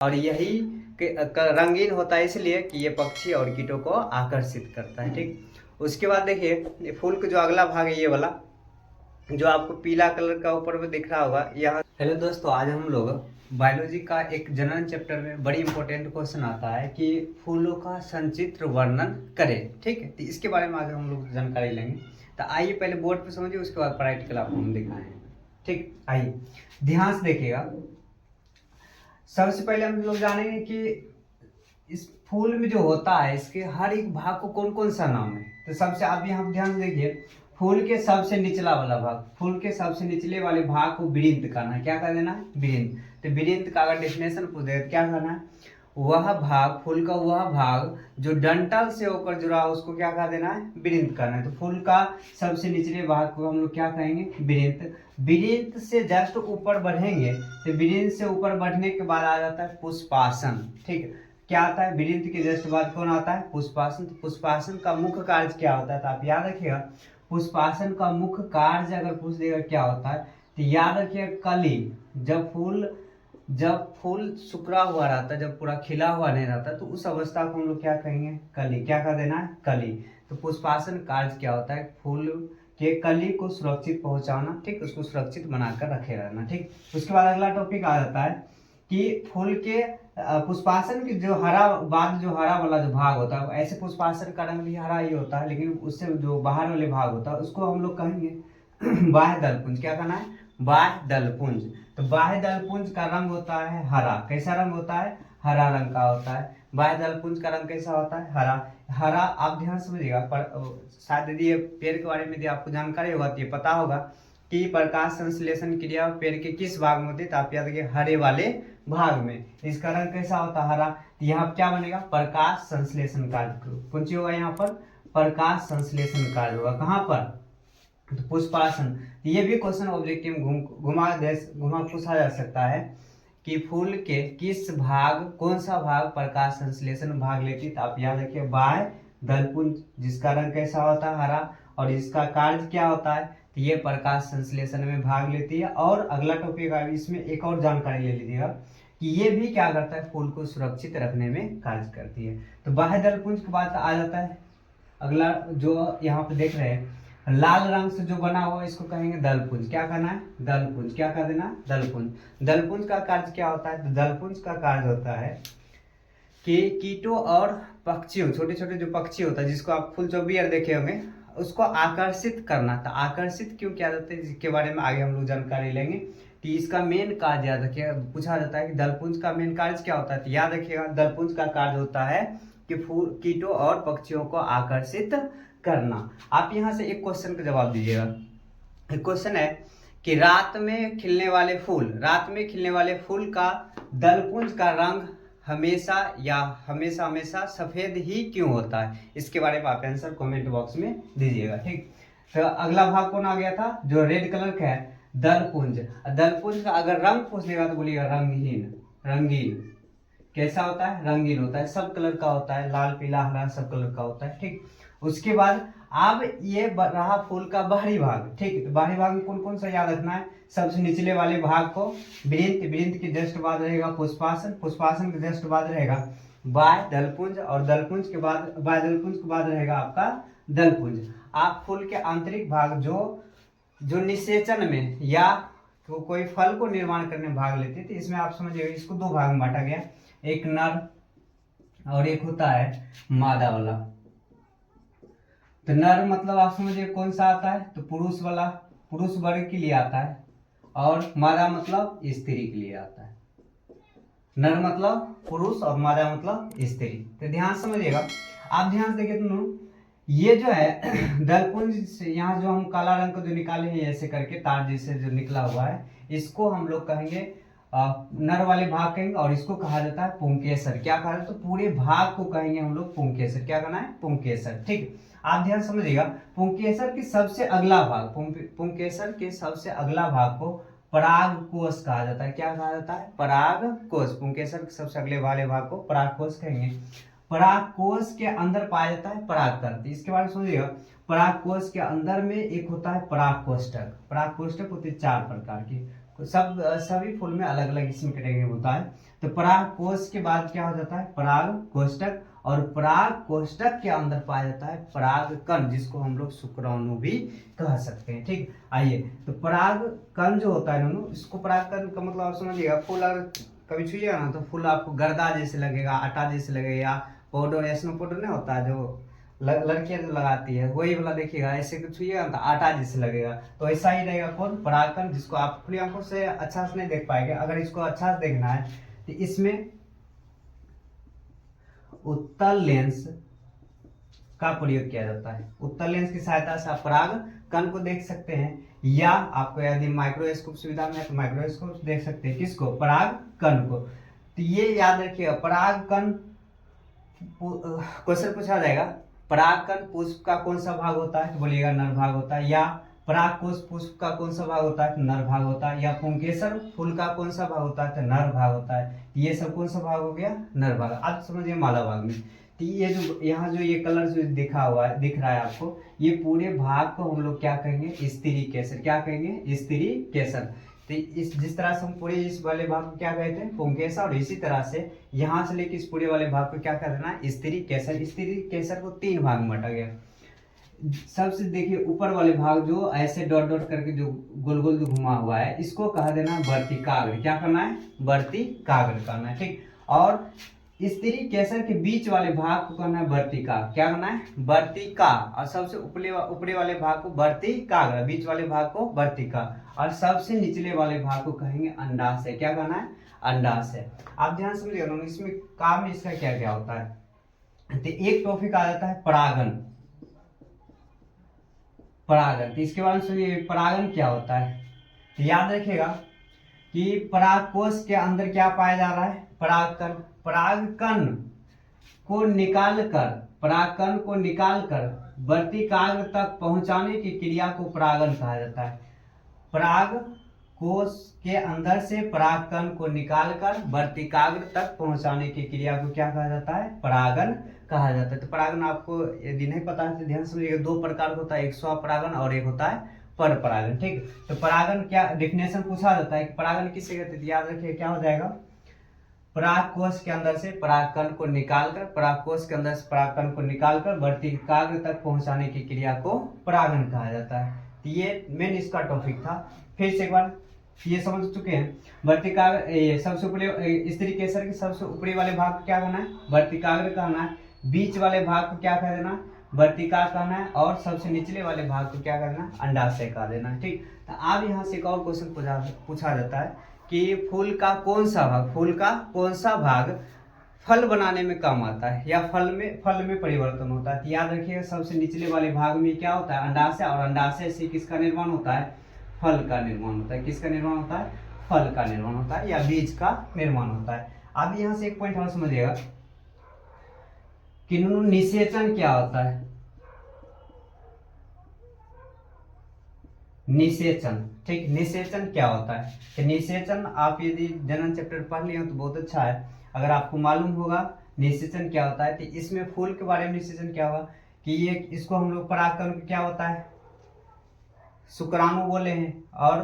और यही रंगीन होता है इसलिए कि ये पक्षी और कीटों को आकर्षित करता है। ठीक, उसके बाद देखिए ये फूल का जो अगला भाग है ये वाला जो आपको पीला कलर का ऊपर में दिख रहा होगा यहाँ। हेलो दोस्तों, आज हम लोग बायोलॉजी का एक जनरल चैप्टर में बड़ी इंपॉर्टेंट क्वेश्चन आता है कि फूलों का संचित्र वर्णन करें। ठीक है, तो इसके बारे में आज हम लोग जानकारी लेंगे। तो आइए पहले बोर्ड पे समझिए, उसके बाद प्रैक्टिकल आपको हम दिखाएंगे। ठीक, आइए ध्यान से देखिएगा। सबसे पहले हम लोग जानेंगे कि इस फूल में जो होता है इसके हर एक भाग को कौन कौन सा नाम है। तो सबसे आप यहाँ ध्यान से देखिए, फूल के सबसे निचला वाला भाग, फूल के सबसे निचले वाले भाग को वृंत कहना है। क्या कह देना है? वृंत। तो वृंत का अगर डेफिनेशन पूछे तो क्या कहना है? वह भाग, फूल का वह भाग जो डंठल से होकर जुड़ा हो उसको क्या कह देना है? वृंत कहना है। तो फूल का सबसे निचले भाग को हम लोग क्या कहेंगे? वृंत। वृंत से जस्ट ऊपर बढ़ेंगे तो वृंत से ऊपर बढ़ने के बाद आ जाता है पुष्पासन। ठीक है, क्या आता है? वृंत के जस्ट बाद कौन आता है? पुष्पासन। तो पुष्पासन का मुख्य कार्य क्या होता है? तो आप याद रखिएगा, पुष्पासन का मुख्य कार्य अगर पूछ देगा क्या होता है तो याद रखिए, कली। जब फूल सूखा हुआ रहता है, जब पूरा खिला हुआ नहीं रहता, तो उस अवस्था को हम लोग क्या कहेंगे? कली। क्या कर देना है? कली। तो पुष्पासन कार्य क्या होता है? फूल के कली को सुरक्षित पहुंचाना। ठीक, उसको सुरक्षित बनाकर रखे रहना। ठीक, उसके बाद अगला टॉपिक आ जाता है कि फूल के पुष्पासन की जो हरा वाला जो भाग होता है, ऐसे पुष्पासन का रंग भी हरा ही होता है, लेकिन उससे जो बाहर वाले भाग होता है उसको हम लोग कहेंगे बाह्य दलपुंज। क्या कहना है? बाह्य दलपुंज। तो बाह्य दलपुंज का रंग होता है हरा। कैसा रंग होता है? हरा रंग का होता है। बाह्य दलपुंज का रंग कैसा होता है? हरा। हरा आप ध्यान समझिएगा, पर शायद यदि पेड़ के बारे में यदि आपको जानकारी होगा तो ये पता होगा कि प्रकाश संश्लेषण क्रिया पेड़ के किस भाग में होती है। तो आप याद रखिए, हरे वाले भाग में। इसका रंग कैसा होता है? हरा। तो यहाँ क्या बनेगा? प्रकाश संश्लेषण कार्य। कौन सी होगा यहाँ पर? प्रकाश संश्लेषण कार्य होगा। कहाँ पर? तो पुष्पासन। ये भी क्वेश्चन ऑब्जेक्टिव घुमा पूछा जा सकता है कि फूल के किस भाग, कौन सा भाग प्रकाश संश्लेषण भाग लेती है। तो आप याद रखिए, बाह्य दलपुंज, जिसका रंग कैसा होता है? हरा। और इसका कार्य क्या होता है? तो ये प्रकाश संश्लेषण में भाग लेती है। और अगला टॉपिक है, इसमें एक और जानकारी ले लीजिएगा कि ये भी क्या करता है? फूल को सुरक्षित रखने में कार्य करती है। तो बाह्य दलपुंज के बाद आ जाता है अगला, जो यहाँ पे देख रहे हैं लाल रंग से जो बना हुआ इसको कहेंगे दलपुंज। क्या कहना है? दलपुंज। क्या कह देना? दलपुंज। दलपुंज का कार्य क्या होता है? तो दलपुंज का कार्य होता है कि कीटों और पक्षियों, छोटे छोटे जो पक्षी होता है जिसको आप फुल चौबियर देखे होंगे, उसको आकर्षित करना था। आकर्षित क्यों किया जाता है जिसके बारे में आगे हम लोग जानकारी लेंगे। कि इसका मेन कार्य याद रखिएगा, पूछा जाता है कि दलपुंज का मेन कार्य क्या होता है। तो याद रखिएगा, दलपुंज का कार्य होता है कि फूल, कीटों और पक्षियों को आकर्षित करना। आप यहाँ से एक क्वेश्चन का जवाब दीजिएगा। एक क्वेश्चन है कि रात में खिलने वाले फूल का दलपुंज का रंग हमेशा सफेद ही क्यों होता है। इसके बारे में आप आंसर कमेंट बॉक्स में दीजिएगा। ठीक, तो अगला भाग कौन आ गया था? जो रेड कलर का है, दलपुंज। दलपुंज का अगर रंग पूछ लेगा तो बोलिएगा रंगीन। रंगीन कैसा होता है? रंगीन होता है, सब कलर का होता है, लाल पीला हरा सब कलर का होता है। ठीक, उसके बाद अब ये रहा फूल का बाहरी भाग। ठीक, तो बाहरी भाग में कौन कौन सा याद रखना है? सबसे निचले वाले भाग को वृंत। वृंत के जस्ट बाद रहेगा पुष्पासन। पुष्पासन के जस्ट बाद रहेगा बाह्य दलपुंज। और दलपुंज के बाद, बाह्य दलपुंज के बाद रहेगा आपका दलपुंज। आप फूल के आंतरिक भाग जो निषेचन में या तो कोई फल को निर्माण करने में भाग लेते थे, इसमें आप समझिएगा इसको दो भाग में बांटा गया, एक नर और एक होता है मादा वाला। तो नर मतलब आप समझिए कौन सा आता है? तो पुरुष वाला, पुरुष वर्ग के लिए आता है। और मादा मतलब स्त्री के लिए आता है। नर मतलब पुरुष और मादा मतलब स्त्री। तो ध्यान समझिएगा, आप ध्यान से देखिए तुम, ये जो है दलपुंज यहाँ जो हम काला रंग को जो निकाले हैं ऐसे करके तार जैसे जो निकला हुआ है, इसको हम लोग कहेंगे नर वाले भाग कहेंगे। और इसको कहा जाता है पुंकेसर। क्या कहा जाता है? तो पूरे भाग को कहेंगे हम लोग पुंकेसर। क्या कहना है? पुंकेसर। ठीक, आप ध्यान समझिएगा, पुंकेसर के सबसे अगला भाग, पुंकेसर के सबसे अगला भाग को परागकोश कहा जाता है। क्या कहा जाता है? परागकोश। पुंकेसर के सबसे अगले वाले भाग को परागकोश कहेंगे। परागकोश के अंदर पाया जाता है परागतंत्र। इसके बारे में समझिएगा, परागकोश के अंदर में एक होता है परागकोष्ठक। परागकोष्ठक होते हैं 4 प्रकार के, सभी फूल में अलग अलग इसमें कैटेगरी होता है। तो पराग कोश के बाद क्या हो जाता है, पराग कोष्ठक, और पराग कोष्ठक के अंदर पाया जाता है पराग कण, जिसको हम लोग शुक्राणु भी कह सकते हैं। ठीक, आइए, तो पराग कण जो होता है दोनों, इसको पराग कण का मतलब आप समझिएगा, फूल अगर कभी छुइएगा ना तो फूल आपको गर्दा जैसे लगेगा, आटा जैसे लगेगा, पाउडर स्नो पाउडर नहीं होता है जो लड़कियां जो लगाती है, वही वाला देखिएगा, ऐसे कुछ छुइएगा ना तो आटा जैसे लगेगा। तो ऐसा ही रहेगा कौन, परागकण, जिसको आप खुली आंखों से अच्छा से नहीं देख पाएंगे। अगर इसको अच्छा से देखना है तो इसमें उत्तल लेंस का प्रयोग किया जाता है। उत्तल लेंस की सहायता से आप पराग कण को देख सकते हैं, या आपको यदि माइक्रोस्कोप सुविधा में है तो माइक्रोस्कोप से देख सकते हैं, किसको, पराग कण को। तो ये याद रखिएगा, पराग कण क्वेश्चन पूछा जाएगा, परागकण पुष्प का कौन सा भाग होता है, तो बोलिएगा नर भाग होता है, या परागकोश पुष्प का कौन सा भाग होता है, तो नर भाग होता है, या पुंकेसर फूल का कौन सा भाग होता है, तो नर भाग होता है। ये सब कौन सा भाग हो गया, नर भाग। अब समझिए मादा भाग में, तो ये जो यहाँ जो ये कलर जो दिखा हुआ है, दिख रहा है आपको, ये पूरे भाग को हम लोग क्या कहेंगे, स्त्री केसर। क्या कहेंगे, स्त्री केसर। तो इस जिस तरह से हम पूरे इस वाले भाग को क्या कहते हैं, पुंकेसर, और इसी तरह से यहाँ से लेकर इस पूरे वाले भाग को क्या कहते हैं, स्त्री केसर। स्त्री केसर को 3 भाग में बांटा गया। सबसे देखिए ऊपर वाले भाग जो ऐसे डॉट डॉट करके जो गोल गोल जो घुमा हुआ है, इसको कहा देना है वर्तिकाग्र। क्या करना है, वर्तिकाग्र करना है। ठीक, और स्त्री केसर के बीच वाले भाग को कहना है वर्तिका। क्या करना है, वर्तिका। और सबसे ऊपरी वाले भाग को वर्तिकाग्र, बीच वाले भाग को वर्तिका, और सबसे निचले वाले भाग को कहेंगे अंडाशय। क्या कहना है, अंडाशय। आप ध्यान समझिएगा, इसमें काम में इसका क्या क्या होता है। तो एक टॉपिक आ जाता है परागन। परागन, तो इसके बारे में सुनिए, परागन क्या होता है। तो याद रखिएगा कि परागकोश के अंदर क्या पाया जा रहा है, परागकण। परागकण को निकालकर, परागकण को निकालकर वर्तिकाग्र तक पहुंचाने की क्रिया को परागन कहा जाता है। पराग कोश के अंदर से परागकण को निकालकर वर्तिकाग्र तक पहुंचाने की क्रिया को क्या कहा जाता है, परागन कहा जाता है। तो परागन आपको यदि नहीं पता है तो ध्यान से समझिएगा, 2 प्रकार का होता है, एक स्वपरागन और एक होता है पर परागन। ठीक, तो परागन क्या डेफिनेशन पूछा जाता है कि परागन किसे कहते हैं, याद रखिए क्या हो जाएगा, परागकोश के अंदर से परागकण को निकालकर, परागकोश के अंदर से परागकण को निकालकर वर्तिकाग्र तक पहुंचाने की क्रिया को परागन कहा जाता है। तो ये मेन इसका टॉपिक था। फिर से एक बार ये समझ चुके हैं, वर्तिकाग्र सबसे ऊपरी स्त्री केसर के सबसे ऊपरी वाले भाग को क्या कहना है, वर्तिकाग्र कहना है, बीच वाले भाग को क्या कह देना, वर्तिका कहना है, और सबसे निचले वाले भाग को क्या करना, अंडाशय कह देना। ठीक, तो अब यहाँ से एक और क्वेश्चन पूछा जाता है कि फूल का कौन सा भाग, फूल का कौन सा भाग फल बनाने में काम आता है, या फल में परिवर्तन होता है। तो याद रखिएगा, सबसे निचले वाले भाग में क्या होता है, अंडाशय, और अंडाशय से किसका निर्माण होता है, फल का निर्माण होता है। किसका निर्माण होता है, फल का निर्माण होता है, या बीज का निर्माण होता है। अब यहाँ से एक पॉइंट और समझिएगा कि निषेचन क्या होता है। निषेचन, ठीक, निषेचन क्या होता है। तो निषेचन आप यदि जनन चैप्टर पढ़ लिए हो तो बहुत अच्छा है। अगर आपको मालूम होगा निषेचन क्या होता है, तो इसमें फूल के बारे में निषेचन क्या होगा कि ये इसको हम लोग परागकण क्या होता है, शुक्राणु बोले हैं, और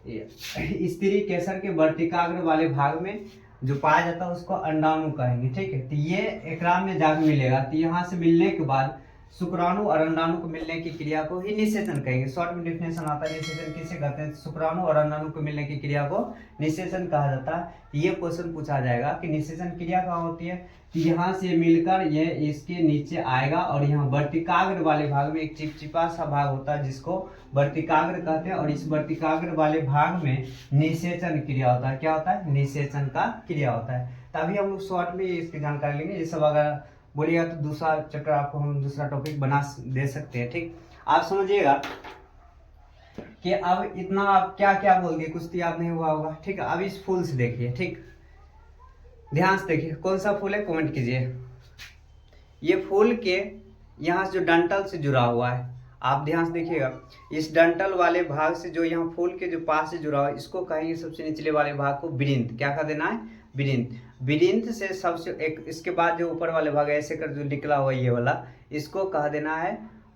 स्त्री केसर के वर्तिकाग्र वाले भाग में जो पाया जाता है उसको अंडाणु कहेंगे। ठीक है, तो ये एकरा में जाकर मिलेगा, तो यहाँ से मिलने के बाद शुक्राणु और अंडाणु को मिलने की क्रिया को ही निषेचन कहेंगे। शॉर्ट में डेफिनेशन आता है, निषेचन किसे कहते हैं, शुक्राणु और अंडाणु को मिलने की क्रिया को निषेचन कहा जाता है। ये क्वेश्चन पूछा जाएगा कि निषेचन क्रिया कहाँ होती है, तो यहाँ से मिलकर ये इसके नीचे आएगा, और यहाँ वर्तिकाग्र वाले भाग में एक चिपचिपा सा भाग होता है जिसको वर्तिकाग्र कहते हैं, और इस वर्तिकाग्र वाले भाग में निषेचन क्रिया होता है। क्या होता है, निषेचन का क्रिया होता है। तभी हम लोग शॉर्ट में इसकी जानकारी लेंगे। ये सब अगर बोलिएगा तो दूसरा चैप्टर आपको हम दूसरा टॉपिक बना दे सकते हैं। ठीक, आप समझिएगा कि अब इतना आप क्या क्या बोल दिए, कुछ तो याद नहीं हुआ होगा। ठीक है, अब इस फूल से देखिए, ठीक, ध्यान से देखिए कौन सा फूल है, कमेंट कीजिए। ये फूल के यहाँ से जो डंठल से जुड़ा हुआ है, आप ध्यान से देखिएगा, इस डंठल वाले भाग से जो यहाँ फूल के जो पास से जुड़ा हुआ है, इसको कहेंगे सबसे निचले वाले भाग को वृंत। क्या कर देना है, वृंत। वृंत से सबसे एक इसके बाद जो ऊपर वाले भाग ऐसे कर जो निकला हुआ ये वाला, इसको कह देना है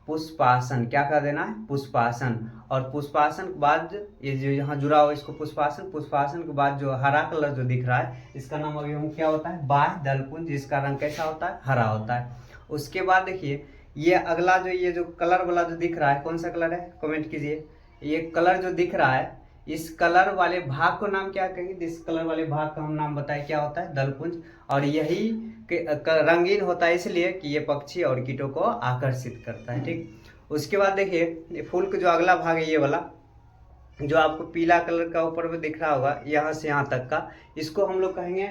पुष्पासन। क्या कह देना है, पुष्पासन। और पुष्पासन के बाद ये जो यहाँ जुड़ा हुआ इसको पुष्पासन, पुष्पासन के बाद जो हरा कलर जो दिख रहा है इसका नाम अभी हम क्या होता है, बाह्य दलपुंज, जिसका रंग कैसा होता है, हरा होता है। उसके बाद देखिए ये अगला जो ये जो कलर वाला जो दिख रहा है कौन सा कलर है, कमेंट कीजिए। ये कलर जो दिख रहा है इस कलर वाले भाग को नाम क्या कहेंगे, इस कलर वाले भाग का हम नाम बताएं क्या होता है, दलपुंज। और यही रंगीन होता है इसलिए कि ये पक्षी और कीटों को आकर्षित करता है। ठीक, उसके बाद देखिए फूल का जो अगला भाग है ये वाला जो आपको पीला कलर का ऊपर में दिख रहा होगा यहाँ से यहाँ तक का, इसको हम लोग कहेंगे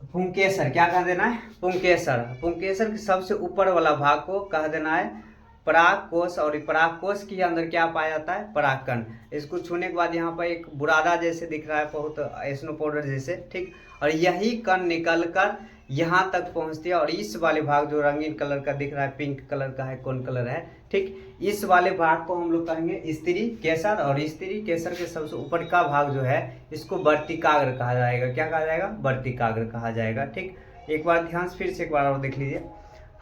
पुंकेसर। क्या कह देना है, पुंकेसर। पुंकेसर के सबसे ऊपर वाला भाग को कह देना है परागकोश। और परागकोश के अंदर क्या पाया जाता है, परागकण। इसको छूने के बाद यहाँ पर एक बुरादा जैसे दिख रहा है, बहुत स्नो पाउडर जैसे। ठीक, और यही कण निकल कर यहाँ तक पहुँचती है। और इस वाले भाग जो रंगीन कलर का दिख रहा है, पिंक कलर का है, कौन कलर है, ठीक, इस वाले भाग को हम लोग कहेंगे स्त्री केसर। और स्त्री केसर के सबसे ऊपर का भाग जो है इसको वर्तिकाग्र कहा जाएगा। क्या कहा जाएगा, वर्तिकाग्र कहा जाएगा। ठीक, एक बार ध्यान से फिर से एक बार और देख लीजिए।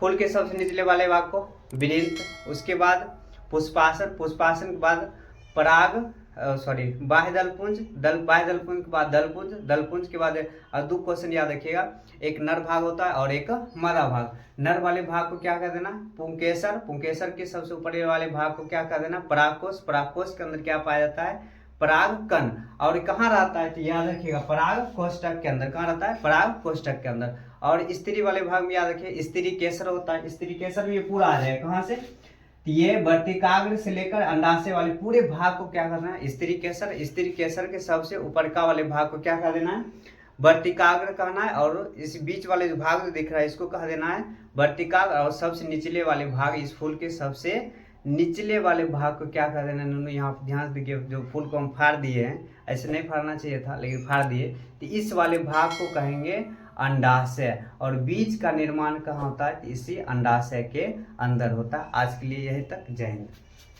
फूल के सबसे निचले वाले भाग को विनिल्त, उसके बाद पुष्पासन, पुष्पासन के बाद पराग बाह्य दलपुंज, बाह्य दलपुंज के बाद दलपुंज, दलपुंज के बाद दो क्वेश्चन याद रखिएगा, एक नर भाग होता है और एक मादा भाग। नर वाले भाग को क्या कह देना, पुंकेसर। पुंकेसर के सबसे ऊपर वाले भाग को क्या कह देना, परागकोश। परागकोश के अंदर क्या पाया जाता है, परागकण। और कहाँ रहता है तो याद रखिएगा पराग कोष्ठक के अंदर। कहाँ रहता है, पराग कोष्ठक के अंदर। और स्त्री वाले भाग में याद रखिए स्त्री केसर होता है। स्त्री केसर में ये पूरा आ जाएगा, कहाँ से, ये वर्तिकाग्र से लेकर अंडाशय वाले पूरे भाग को क्या करना है, स्त्री केसर। स्त्री केसर के सबसे ऊपर का वाले भाग को क्या कह देना है, वर्तिकाग्र कहना है। और इस बीच वाले जो भाग जो दिख रहा है इसको कह देना है वर्तिकाग्र। और सबसे निचले वाले भाग, इस फूल के सबसे निचले वाले भाग को क्या कह देना है, यहाँ ध्यान से देखिए, जो फूल को हम फाड़ दिए हैं, ऐसे नहीं फाड़ना चाहिए था लेकिन फाड़ दिए, तो इस वाले भाग को कहेंगे अंडाशय। और बीज का निर्माण कहाँ होता है, इसी अंडाशय के अंदर होता है। आज के लिए यही तक, जय हिंद।